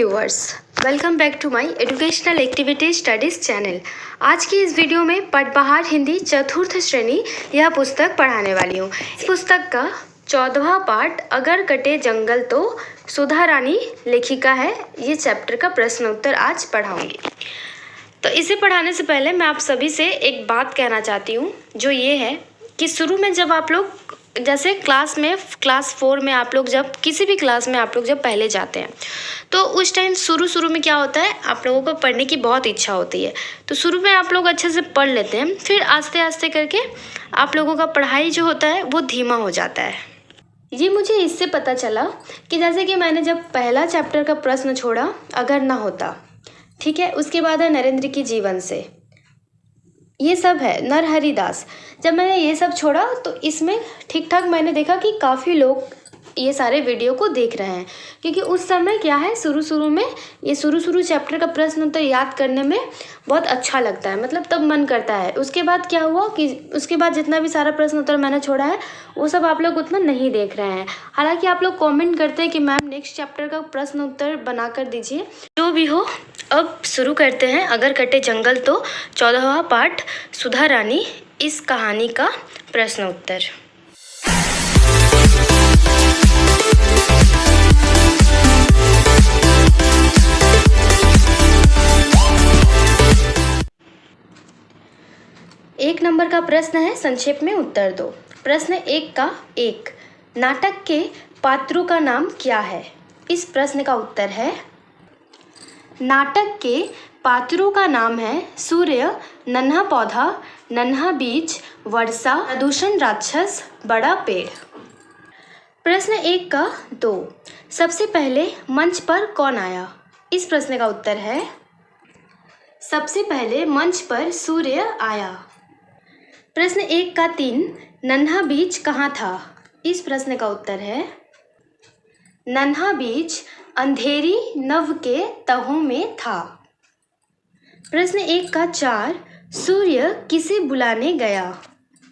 Viewers, welcome back to my educational activity studies channel. आज की इस वीडियो में पटबहार हिंदी चतुर्थ श्रेणी यह पुस्तक पढ़ाने वाली हूँ। इस पुस्तक का 14वां पार्ट अगर कटे जंगल तो सुधा रानी लेखिका है। ये चैप्टर का प्रश्न उत्तर आज पढ़ाऊँगी। तो इसे पढ़ाने से पहले मैं आप सभी से एक बात कहना चाहती हूँ, जो ये है कि शुरू में जब आप लोग जैसे क्लास 4 में आप लोग जब किसी भी क्लास में आप लोग जब पहले जाते हैं तो उस टाइम शुरू में क्या होता है, आप लोगों को पढ़ने की बहुत इच्छा होती है। तो शुरू में आप लोग अच्छे से पढ़ लेते हैं, फिर आस्ते आस्ते करके आप लोगों का पढ़ाई जो होता है वो धीमा हो जाता है। ये मुझे इससे पता चला कि जैसे कि मैंने जब पहला चैप्टर का प्रश्न छोड़ा अगर ना होता, ठीक है, उसके बाद है नरेंद्र की जीवन से, ये सब है नरहरि दास। जब मैंने ये सब छोड़ा तो इसमें ठीक ठाक मैंने देखा कि काफ़ी लोग ये सारे वीडियो को देख रहे हैं, क्योंकि उस समय क्या है शुरू में ये शुरू चैप्टर का प्रश्न उत्तर याद करने में बहुत अच्छा लगता है, मतलब तब मन करता है। उसके बाद क्या हुआ कि उसके बाद जितना भी सारा प्रश्न उत्तर मैंने छोड़ा है वो सब आप लोग उतना नहीं देख रहे हैं। हालांकि आप लोग कमेंट करते हैं कि मैम नेक्स्ट चैप्टर का प्रश्न उत्तर बना कर दीजिए। जो भी हो, अब शुरू करते हैं अगर कटे जंगल तो 14वां पार्ट सुधा रानी, इस कहानी का प्रश्न उत्तर। एक नंबर का प्रश्न है, संक्षेप में उत्तर दो। प्रश्न 1 का 1, नाटक के पात्रों का नाम क्या है? इस प्रश्न का उत्तर है, नाटक के पात्रों का नाम है सूर्य, नन्हा पौधा, नन्हा बीज, वर्षा, प्रदूषण राक्षस, बड़ा पेड़। प्रश्न 1 का 2, सबसे पहले मंच पर कौन आया? इस प्रश्न का उत्तर है, सबसे पहले मंच पर सूर्य आया। प्रश्न 1 का 3, नन्हा बीज कहाँ था? इस प्रश्न का उत्तर है, नन्हा बीज अंधेरी नभ के तहों में था। प्रश्न 1 का 4, सूर्य किसे बुलाने गया?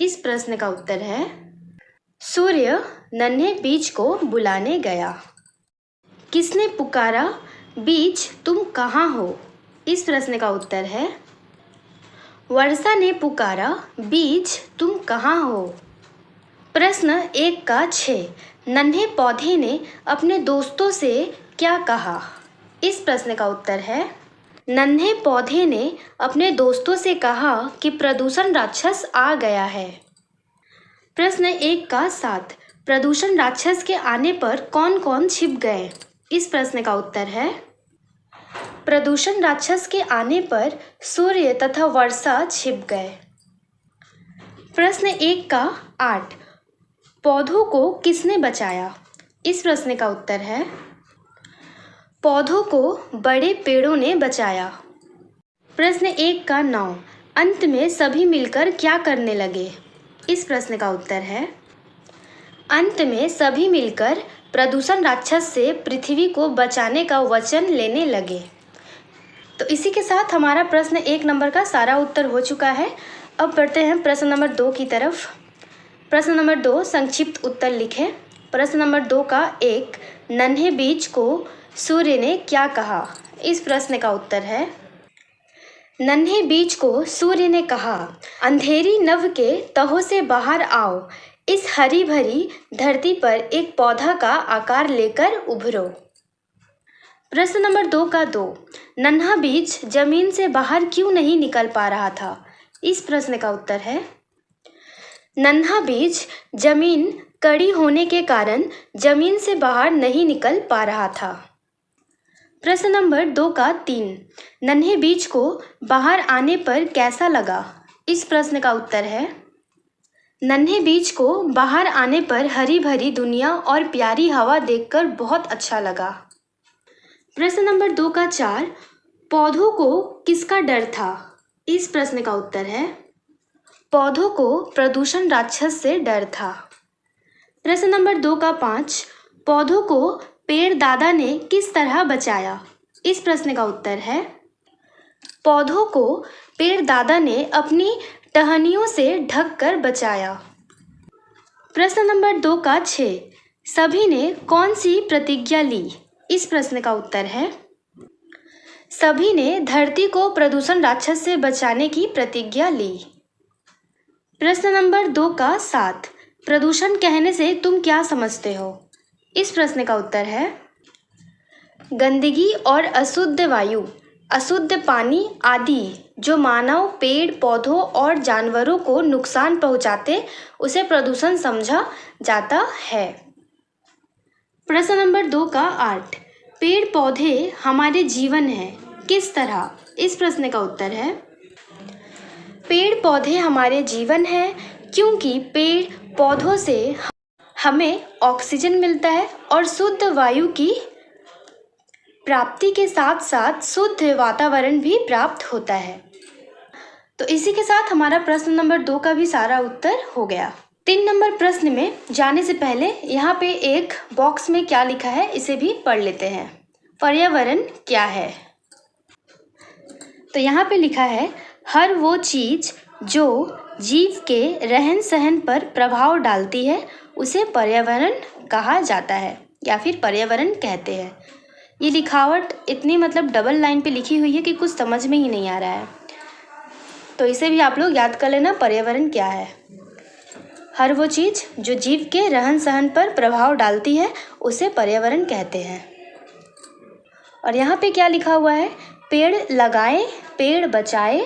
इस प्रश्न का उत्तर है, सूर्य नन्हे बीज को बुलाने गया। किसने पुकारा, बीज तुम कहाँ हो? इस प्रश्न का उत्तर है, वर्षा ने पुकारा, बीज तुम कहाँ हो। प्रश्न 1 का 6, नन्हे पौधे ने अपने दोस्तों से क्या कहा? इस प्रश्न का उत्तर है, नन्हे पौधे ने अपने दोस्तों से कहा कि प्रदूषण राक्षस आ गया है। प्रश्न 1 का 7, प्रदूषण राक्षस के आने पर कौन कौन छिप गए? इस प्रश्न का उत्तर है, प्रदूषण राक्षस के आने पर सूर्य तथा वर्षा छिप गए। प्रश्न 1 का 8, पौधों को किसने बचाया? इस प्रश्न का उत्तर है, पौधों को बड़े पेड़ों ने बचाया। प्रश्न 1 का 9, अंत में सभी मिलकर क्या करने लगे? इस प्रश्न का उत्तर है, अंत में सभी मिलकर प्रदूषण राक्षस से पृथ्वी को बचाने का वचन लेने लगे। तो इसी के साथ हमारा प्रश्न 1 नंबर का सारा उत्तर हो चुका है। अब बढ़ते हैं प्रश्न नंबर 2 की तरफ। प्रश्न नंबर 2, संक्षिप्त उत्तर लिखें। प्रश्न नंबर 2 का 1, नन्हे बीज को सूर्य ने क्या कहा? इस प्रश्न का उत्तर है, नन्हे बीज को सूर्य ने कहा, अंधेरी नभ के तहों से बाहर आओ, इस हरी भरी धरती पर एक पौधा का आकार लेकर उभरो। प्रश्न नंबर 2 का 2, नन्हा बीज जमीन से बाहर क्यों नहीं निकल पा रहा था? इस प्रश्न का उत्तर है, नन्हा बीज जमीन कड़ी होने के कारण जमीन से बाहर नहीं निकल पा रहा था। प्रश्न नंबर 2 का 3, नन्हे बीज को बाहर आने पर कैसा लगा? इस प्रश्न का उत्तर है, नन्हे बीज को बाहर आने पर हरी भरी दुनिया और प्यारी हवा देखकर बहुत अच्छा लगा। प्रश्न नंबर 2 का 4, पौधों को किसका डर था? इस प्रश्न का उत्तर है, पौधों को प्रदूषण राक्षस से डर था। प्रश्न नंबर 2 का 5, पौधों को पेड़ दादा ने किस तरह बचाया? इस प्रश्न का उत्तर है, पौधों को पेड़ दादा ने अपनी टहनियों से ढककर बचाया। प्रश्न नंबर 2 का 6, सभी ने कौन सी प्रतिज्ञा ली? इस प्रश्न का उत्तर है, सभी ने धरती को प्रदूषण राक्षस से बचाने की प्रतिज्ञा ली। प्रश्न नंबर 2 का 7, प्रदूषण कहने से तुम क्या समझते हो? इस प्रश्न का उत्तर है गंदगी और अशुद्ध वायु, अशुद्ध पानी आदि जो मानव, पेड़ पौधों और जानवरों को नुकसान पहुंचाते उसे प्रदूषण समझा जाता है। प्रश्न नंबर 2 का 8, पेड़ पौधे हमारे जीवन है, किस तरह? इस प्रश्न का उत्तर है पेड़ पौधे हमारे जीवन है क्योंकि पेड़ पौधों से हमें ऑक्सीजन मिलता है और शुद्ध वायु की प्राप्ति के साथ साथ शुद्ध वातावरण भी प्राप्त होता है। तो इसी के साथ हमारा प्रश्न नंबर 2 का भी सारा उत्तर हो गया। 3 नंबर प्रश्न में जाने से पहले यहाँ पे एक बॉक्स में क्या लिखा है इसे भी पढ़ लेते हैं। पर्यावरण क्या है? तो यहाँ पे लिखा है हर वो चीज़ जो जीव के रहन सहन पर प्रभाव डालती है उसे पर्यावरण कहा जाता है या फिर पर्यावरण कहते हैं। ये लिखावट इतनी डबल लाइन पे लिखी हुई है कि कुछ समझ में ही नहीं आ रहा है, तो इसे भी आप लोग याद कर लेना। पर्यावरण क्या है? हर वो चीज़ जो जीव के रहन सहन पर प्रभाव डालती है उसे पर्यावरण कहते हैं। और यहाँ पे क्या लिखा हुआ है? पेड़ लगाएं, पेड़ बचाए,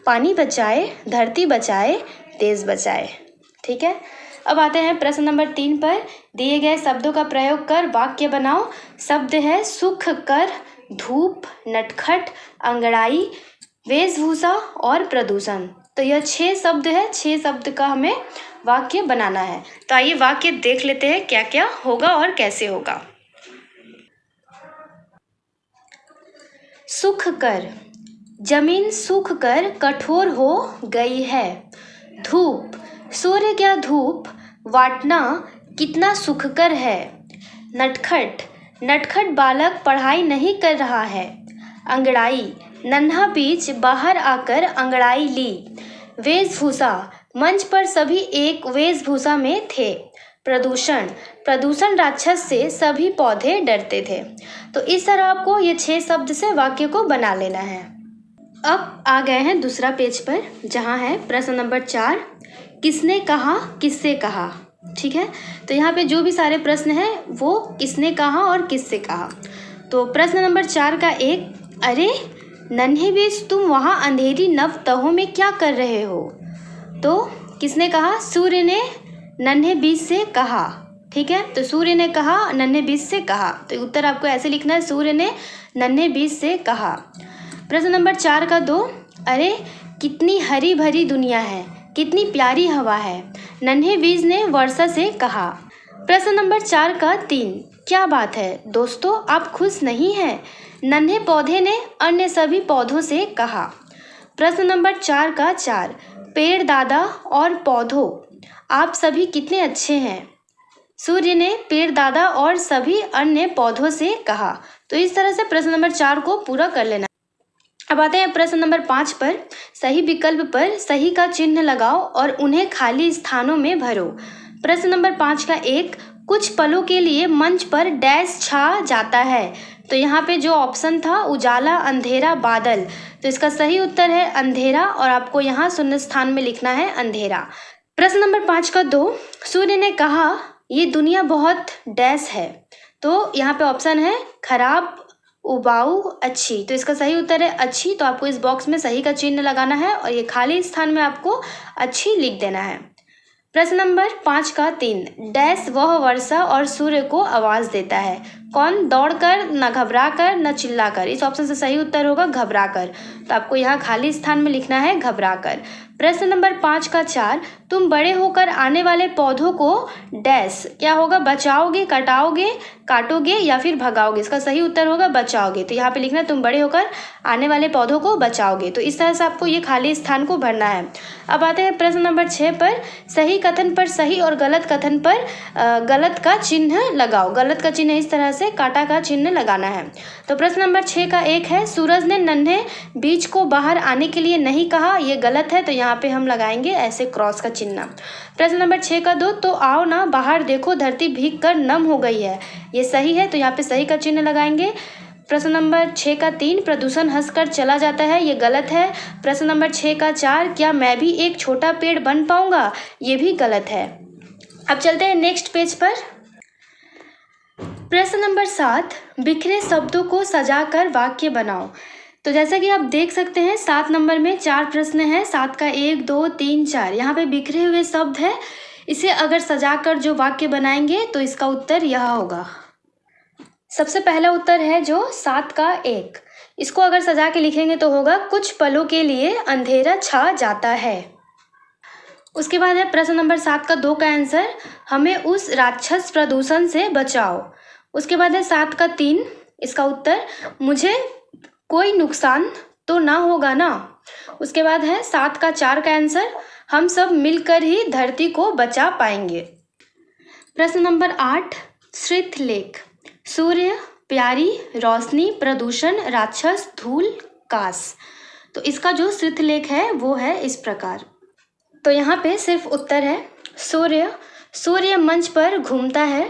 पानी बचाए, धरती बचाए, देश बचाए। ठीक है, अब आते हैं प्रश्न नंबर 3 पर। दिए गए शब्दों का प्रयोग कर वाक्य बनाओ। शब्द है सुख कर, धूप, नटखट, अंगड़ाई, वेशभूषा और प्रदूषण। तो यह 6 शब्द है, 6 शब्द का हमें वाक्य बनाना है। तो आइए वाक्य देख लेते हैं क्या क्या होगा और कैसे होगा। सूख कर, जमीन सूख कर कठोर हो गई है। धूप, सूर्य क्या धूप वाटना कितना सुखकर है। नटखट, नटखट बालक पढ़ाई नहीं कर रहा है। अंगड़ाई, नन्हा बीज बाहर आकर अंगड़ाई ली। वेशभूषा, मंच पर सभी एक वेशभूषा में थे। प्रदूषण, प्रदूषण राक्षस से सभी पौधे डरते थे। तो इस तरह आपको ये 6 शब्द से वाक्य को बना लेना है। अब आ गए हैं दूसरा पेज पर, जहाँ है प्रश्न नंबर 4, किसने कहा, किससे कहा। ठीक है, तो यहाँ पे जो भी सारे प्रश्न हैं वो किसने कहा और किससे कहा। तो प्रश्न नंबर 4 का 1, अरे नन्हे बीज तुम वहाँ अंधेरी नव तहों में क्या कर रहे हो। तो किसने कहा? सूर्य ने नन्हे बीज से कहा। ठीक है, तो सूर्य ने कहा, नन्हे बीज से कहा। तो उत्तर आपको ऐसे लिखना है, सूर्य ने नन्हे बीज से कहा। प्रश्न नंबर 4 का 2, अरे कितनी हरी भरी दुनिया है, कितनी प्यारी हवा है। नन्हे बीज ने वर्षा से कहा। प्रश्न नंबर 4 का 3, क्या बात है दोस्तों, आप खुश नहीं हैं। नन्हे पौधे ने अन्य सभी पौधों से कहा। प्रश्न नंबर 4 का 4, पेड़ दादा और पौधों आप सभी कितने अच्छे हैं। सूर्य ने पेड़ दादा और सभी अन्य पौधों से कहा। तो इस तरह से प्रश्न नंबर 4 को पूरा कर लेना। अब आते हैं प्रश्न नंबर 5 पर। सही विकल्प पर सही का चिन्ह लगाओ और उन्हें खाली स्थानों में भरो। प्रश्न नंबर 5 का 1, कुछ पलों के लिए मंच पर डैश छा जाता है। तो यहाँ पे जो ऑप्शन था उजाला, अंधेरा, बादल, तो इसका सही उत्तर है अंधेरा और आपको यहाँ शून्य स्थान में लिखना है अंधेरा। प्रश्न नंबर 5 का 2, सूर्य ने कहा ये दुनिया बहुत डैश है। तो यहाँ पे ऑप्शन है खराब, उबाऊ, अच्छी, तो इसका सही उत्तर है अच्छी। तो आपको इस बॉक्स में सही का चिन्ह लगाना है और ये खाली स्थान में आपको अच्छी लिख देना है। प्रश्न नंबर 5 का 3, डैश वह वर्षा और सूर्य को आवाज़ देता है। कौन? दौड़कर, न घबराकर, न चिल्लाकर। इस ऑप्शन से सही उत्तर होगा घबराकर। तो आपको यहाँ खाली स्थान में लिखना है घबराकर। प्रश्न नंबर 5 का 4, तुम बड़े होकर आने वाले पौधों को डैश क्या होगा, बचाओगे, कटाओगे, काटोगे या फिर भगाओगे। इसका सही उत्तर होगा बचाओगे। तो यहाँ पे लिखना है तुम बड़े होकर आने वाले पौधों को बचाओगे। तो इस तरह से आपको ये खाली स्थान को भरना है। अब आते हैं प्रश्न नंबर 6 पर। सही कथन पर सही और गलत कथन पर गलत का चिन्ह लगाओ। गलत का चिन्ह इस तरह से काटा का चिन्ह लगाना है। तो प्रश्न नंबर 6 का 1 है, सूरज ने नन्हे बीज को बाहर आने के लिए नहीं कहा, ये गलत है। तो यहाँ पे हम लगाएंगे ऐसे क्रॉस का चिन्ह। प्रश्न नंबर 6 का 2, तो आओ ना बाहर देखो धरती भीग कर नम हो गई है, ये सही है। तो यहाँ पे सही का चिन्ह लगाएंगे। प्रश्न नंबर 6 का 3, प्रदूषण हंसकर चला जाता है, ये गलत है। प्रश्न नंबर 6 का 4, क्या मैं भी एक छोटा पेड़ बन पाऊंगा, ये भी गलत है। अब चलते हैं नेक्स्ट पेज पर। प्रश्न नंबर 7, बिखरे शब्दों को सजाकर वाक्य बनाओ। तो जैसा कि आप देख सकते हैं 7 नंबर में 4 प्रश्न हैं, 7 का 1 2 3 4, यहाँ पे बिखरे हुए शब्द है। इसे अगर सजाकर जो वाक्य बनाएंगे तो इसका उत्तर यह होगा। सबसे पहला उत्तर है जो 7 का 1, इसको अगर सजा के लिखेंगे तो होगा कुछ पलों के लिए अंधेरा छा जाता है। उसके बाद है प्रश्न नंबर 7 का 2 का आंसर, हमें उस राक्षस प्रदूषण से बचाओ। उसके बाद है 7 का 3, इसका उत्तर मुझे कोई नुकसान तो ना होगा ना। उसके बाद है 7 का 4 का आंसर, हम सब मिलकर ही धरती को बचा पाएंगे। प्रश्न नंबर 8, श्रुतलेख, सूर्य, प्यारी, रोशनी, प्रदूषण, राक्षस, धूल, काश। तो इसका जो श्रुतलेख है वो है इस प्रकार। तो यहाँ पे सिर्फ उत्तर है सूर्य, सूर्य मंच पर घूमता है।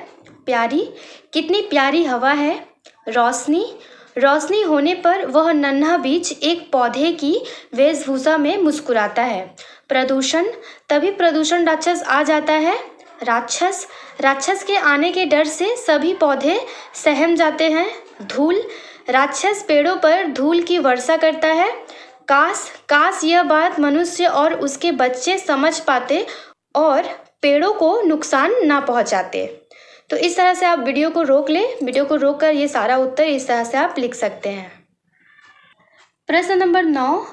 प्यारी, कितनी प्यारी हवा है। रोशनी, रोशनी होने पर वह नन्हा बीज एक पौधे की वेशभूषा में मुस्कुराता है। प्रदूषण, तभी प्रदूषण राक्षस आ जाता है। राक्षस, राक्षस के आने के डर से सभी पौधे सहम जाते हैं। धूल, राक्षस पेड़ों पर धूल की वर्षा करता है। काश, काश यह बात मनुष्य और उसके बच्चे समझ पाते और पेड़ों को नुकसान ना पहुंचाते। तो इस तरह से आप वीडियो को रोक लें, वीडियो को रोक कर ये सारा उत्तर इस तरह से आप लिख सकते हैं। प्रश्न नंबर 9,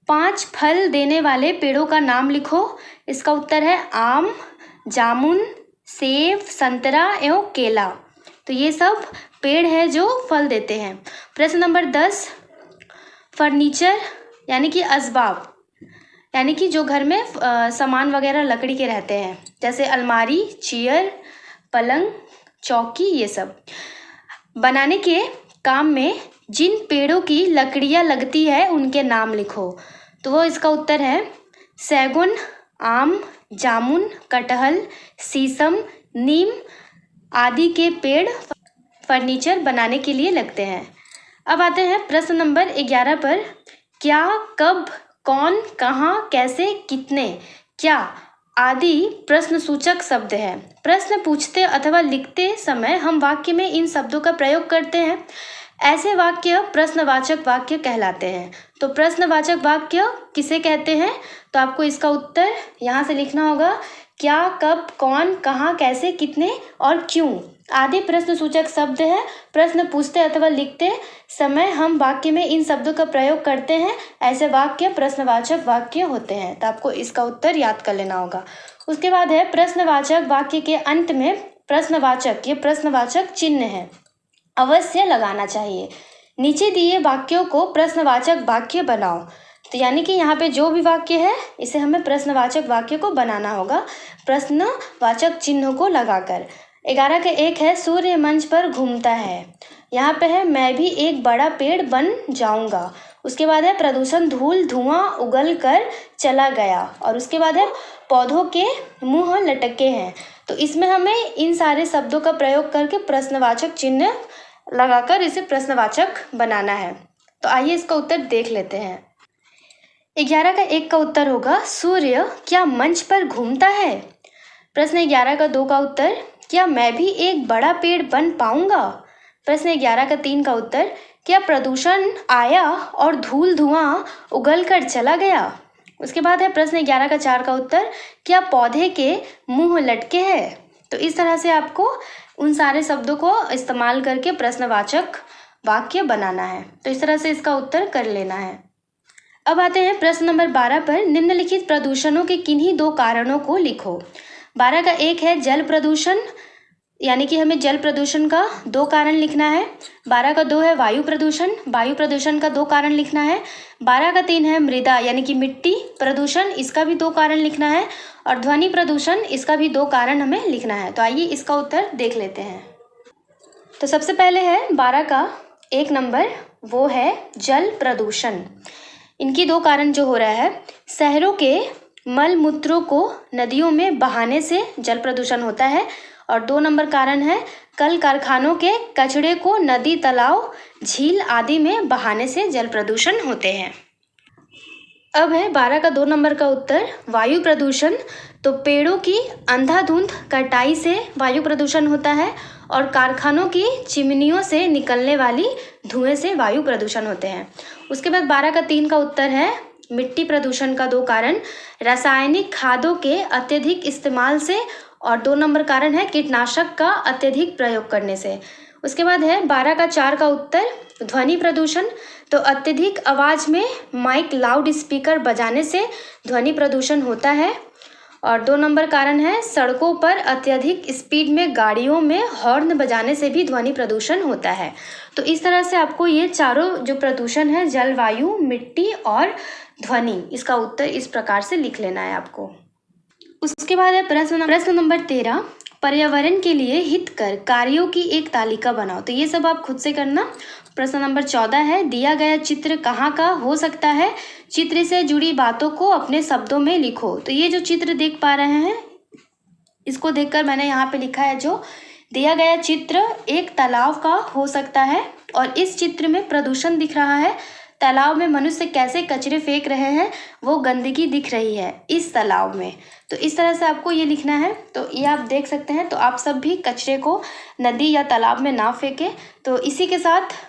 5 फल देने वाले पेड़ों का नाम लिखो। इसका उत्तर है आम, जामुन, सेब, संतरा एवं केला। तो ये सब पेड़ है जो फल देते हैं। प्रश्न नंबर 10, फर्नीचर यानी कि असबाब, यानी कि जो घर में सामान वगैरह लकड़ी के रहते हैं, जैसे अलमारी, चेयर, पलंग, चौकी, ये सब बनाने के काम में जिन पेड़ों की लकड़ियाँ लगती है उनके नाम लिखो। तो वो इसका उत्तर है सैगुन, आम, जामुन, कटहल, शीशम, नीम आदि के पेड़ फर्नीचर बनाने के लिए लगते हैं। अब आते हैं प्रश्न नंबर 11 पर। क्या, कब, कौन, कहाँ, कैसे, कितने, क्या आदि प्रश्नसूचक शब्द हैं। प्रश्न पूछते अथवा लिखते समय हम वाक्य में इन शब्दों का प्रयोग करते हैं। ऐसे वाक्य प्रश्नवाचक वाक्य कहलाते हैं। तो प्रश्नवाचक वाक्य किसे कहते हैं, तो आपको इसका उत्तर यहाँ से लिखना होगा। क्या, कब, कौन, कहाँ, कैसे, कितने और क्यों आदि प्रश्नसूचक शब्द है। प्रश्न पूछते अथवा लिखते समय हम वाक्य में इन शब्दों का प्रयोग करते हैं। ऐसे वाक्य प्रश्नवाचक वाक्य होते हैं। तो आपको इसका उत्तर याद कर लेना होगा। उसके बाद है प्रश्नवाचक वाक्य के अंत में प्रश्नवाचक, ये प्रश्नवाचक चिन्ह है, अवश्य लगाना चाहिए। नीचे दिए वाक्यों को प्रश्नवाचक वाक्य बनाओ। तो यानी कि यहाँ पे जो भी वाक्य है इसे हमें प्रश्नवाचक वाक्य को बनाना होगा प्रश्नवाचक चिन्हों को लगाकर। 11 का 1 है सूर्य मंच पर घूमता है। यहाँ पे है मैं भी एक बड़ा पेड़ बन जाऊंगा। उसके बाद है प्रदूषण, धूल, धुआं उगल कर चला गया। और उसके बाद है पौधों के मुंह लटके हैं। तो इसमें हमें इन सारे शब्दों का प्रयोग करके प्रश्नवाचक चिन्ह लगाकर इसे प्रश्नवाचक बनाना है। तो आइए इसका उत्तर देख लेते हैं। 11 का 1 का उत्तर होगा सूर्य क्या मंच पर घूमता है। प्रश्न 11 का 2 का उत्तर क्या मैं भी एक बड़ा पेड़ बन पाऊंगा। प्रश्न 11 का 3 का उत्तर क्या प्रदूषण आया और धूल धुआं उगल कर चला गया। उसके बाद है प्रश्न 11 का 4 का उत्तर क्या पौधे के मुंह लटके हैं। तो इस तरह से आपको उन सारे शब्दों को इस्तेमाल करके प्रश्नवाचक वाक्य बनाना है। तो इस तरह से इसका उत्तर कर लेना है। अब आते हैं प्रश्न नंबर 12 पर। निम्नलिखित प्रदूषणों के किन्हीं 2 कारणों को लिखो। 12 का 1 है जल प्रदूषण, यानी कि हमें जल प्रदूषण का 2 कारण लिखना है। 12 का 2 है वायु प्रदूषण, वायु प्रदूषण का 2 कारण लिखना है। 12 का 3 है मृदा यानी कि मिट्टी प्रदूषण, इसका भी 2 कारण लिखना है। और ध्वनि प्रदूषण, इसका भी 2 कारण हमें लिखना है। तो आइए इसका उत्तर देख लेते हैं। तो सबसे पहले है 12 का 1 नंबर, वो है जल प्रदूषण। इनकी 2 कारण जो हो रहा है, शहरों के मल मूत्रों को नदियों में बहाने से जल प्रदूषण होता है। और 2 नंबर कारण है कल कारखानों के कचरे को नदी, तालाब, झील आदि में बहाने से जल प्रदूषण होते हैं। अब है 12 का 2 नंबर का उत्तर, वायु प्रदूषण। तो पेड़ों की अंधाधुंध कटाई से वायु प्रदूषण होता है और कारखानों की चिमनियों से निकलने वाली धुएं से वायु प्रदूषण होते हैं। उसके बाद 12 का 3 का उत्तर है, मिट्टी प्रदूषण का 2 कारण, रासायनिक खादों के अत्यधिक इस्तेमाल से, और 2 नंबर कारण है कीटनाशक का अत्यधिक प्रयोग करने से। उसके बाद है 12 का 4 का उत्तर, ध्वनि प्रदूषण। तो अत्यधिक आवाज़ में माइक, लाउड स्पीकर बजाने से ध्वनि प्रदूषण होता है। और 2 नंबर कारण है सड़कों पर अत्यधिक स्पीड में गाड़ियों में हॉर्न बजाने से भी ध्वनि प्रदूषण होता है। तो इस तरह से आपको ये चारों जो प्रदूषण है, जल, वायु, मिट्टी और ध्वनि, इसका उत्तर इस प्रकार से लिख लेना है आपको। उसके बाद है प्रश्न नंबर 13, पर्यावरण के लिए हितकर कार्यों की एक तालिका बनाओ। तो ये सब आप खुद से करना। प्रश्न नंबर 14 है, दिया गया चित्र कहाँ का हो सकता है, चित्र से जुड़ी बातों को अपने शब्दों में लिखो। तो ये जो चित्र देख पा रहे हैं, इसको देखकर मैंने यहाँ पे लिखा है, जो दिया गया चित्र एक तालाब का हो सकता है और इस चित्र में प्रदूषण दिख रहा है। तालाब में मनुष्य कैसे कचरे फेंक रहे हैं, वो गंदगी दिख रही है इस तालाब में। तो इस तरह से आपको ये लिखना है। तो ये आप देख सकते हैं। तो आप सब भी कचरे को नदी या तालाब में ना फेंकें। तो इसी के साथ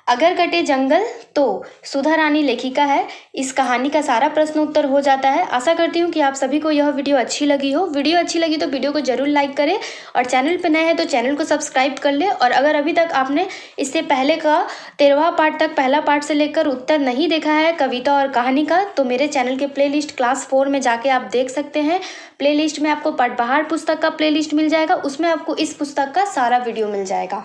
अगर कटे जंगल तो सुधा रानी लेखिका है, इस कहानी का सारा प्रश्न उत्तर हो जाता है। आशा करती हूँ कि आप सभी को यह वीडियो अच्छी लगी हो। वीडियो अच्छी लगी तो वीडियो को जरूर लाइक करें और चैनल पर नए हैं तो चैनल को सब्सक्राइब कर ले। और अगर अभी तक आपने इससे पहले का 13वां पार्ट तक, पहला पार्ट से लेकर उत्तर नहीं देखा है कविता और कहानी का, तो मेरे चैनल के प्लेलिस्ट क्लास 4 में जाके आप देख सकते हैं। प्लेलिस्ट में आपको पटबहार पुस्तक का प्लेलिस्ट मिल जाएगा, उसमें आपको इस पुस्तक का सारा वीडियो मिल जाएगा।